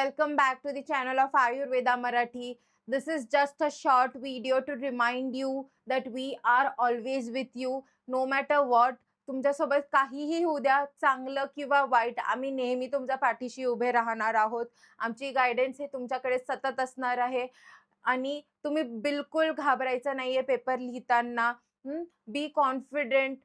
welcome back to the channel of Ayurveda Marathi. This is just a short video to remind you that we are always with you no matter what. तुमच्यासोबत काहीही होऊ द्या, चांगलं किंवा वाईट, आम्ही नेहमी तुमच्या पाठीशी उभे राहणार आहोत. आमची गाईडन्स हे तुमच्याकडे सतत असणार आहे आणि तुम्ही बिलकुल घाबरायचं नाहीये पेपर लिहिताना. Be confident,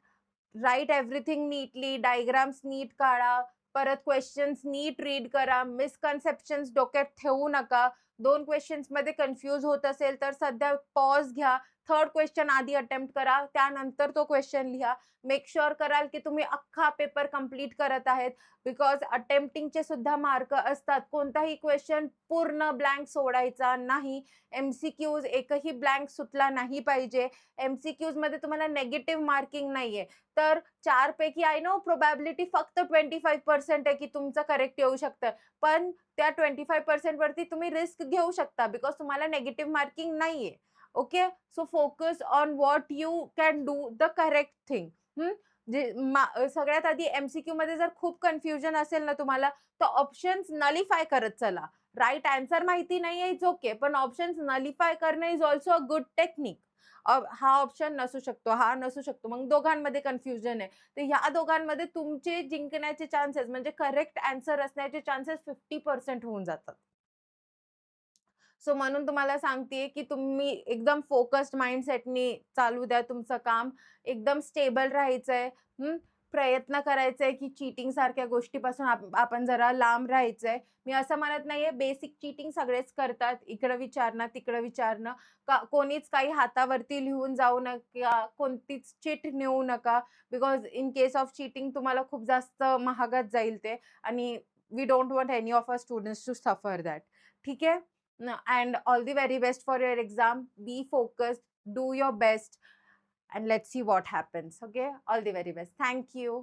write everything neatly, diagrams नीट काढा, परत क्वेश्चन्स नीट रीड करा, मिसकन्सेप्शन्स डोक्यात ठेवू नका. 2 क्वेश्चन्स मध्ये कन्फ्यूज होत असेल तर सध्या पॉज घ्या, थर्ड क्वेश्चन आधी अटेम्प्ट करा, त्यानंतर तो क्वेश्चन लिहा. मेक शुअर कराल की तुम्ही अख्खा पेपर कंप्लीट करत आहेत, बिकॉज अटेम्प्टिंगचे सुद्धा मार्क असतात. कोणताही क्वेश्चन पूर्ण ब्लँक सोडायचा नाही. MCQs एकही ब्लँक सुटला नाही पाहिजे. MCQs मध्ये तुम्हाला नेगेटिव्ह मार्किंग नाहीये, तर 4 पैकी आय नो प्रोबॅबिलिटी फक्त 25% आहे की तुमचं करेक्ट येऊ शकतं, पण त्या 25% वरती तुम्ही रिस्क घेऊ शकता बिकॉज तुम्हाला नेगेटिव्ह मार्किंग नाहीये. Okay, so focus on what you can do the correct thing. सगळ्यात आधी MCQ मध्ये जर खूप कन्फ्युजन असेल ना तुम्हाला, तर ऑप्शन्स नलिफाय करत चला. राईट आन्सर माहिती नाहीये इट्स ओके, पण ऑप्शन्स नलिफाय करणं is also a good technique. हा ऑप्शन नसू शकतो, हा नसू शकतो, मग दोघांमध्ये कन्फ्युजन आहे. तर ह्या दोघांमध्ये तुमचे जिंकण्याचे चान्सेस म्हणजे करेक्ट आन्सर असण्याचे चान्सेस 50% होऊन जातात. सो म्हणून तुम्हाला सांगतेय की तुम्ही एकदम फोकस्ड माइंडसेटनी चालू द्या तुमचं काम. एकदम स्टेबल राहायचंय. प्रयत्न करायचाय की चीटिंग सारख्या गोष्टीपासून आपण जरा लांब राहायचंय. मी असं म्हणत नाहीये बेसिक चीटिंग सगळेच करतात. इकडं विचारणं, तिकडं विचारणं. कोणीच काही हातावरती लिहून जाऊ नका, कोणतीच चिट नेऊ नका. Because in case of cheating तुम्हाला खूप जास्त महागात जाईल ते, आणि we don't want any of our students to suffer that. ठीक आहे? And all the very best for your exam. Be focused, do your best, and let's see what happens. Okay, all the very best. Thank you.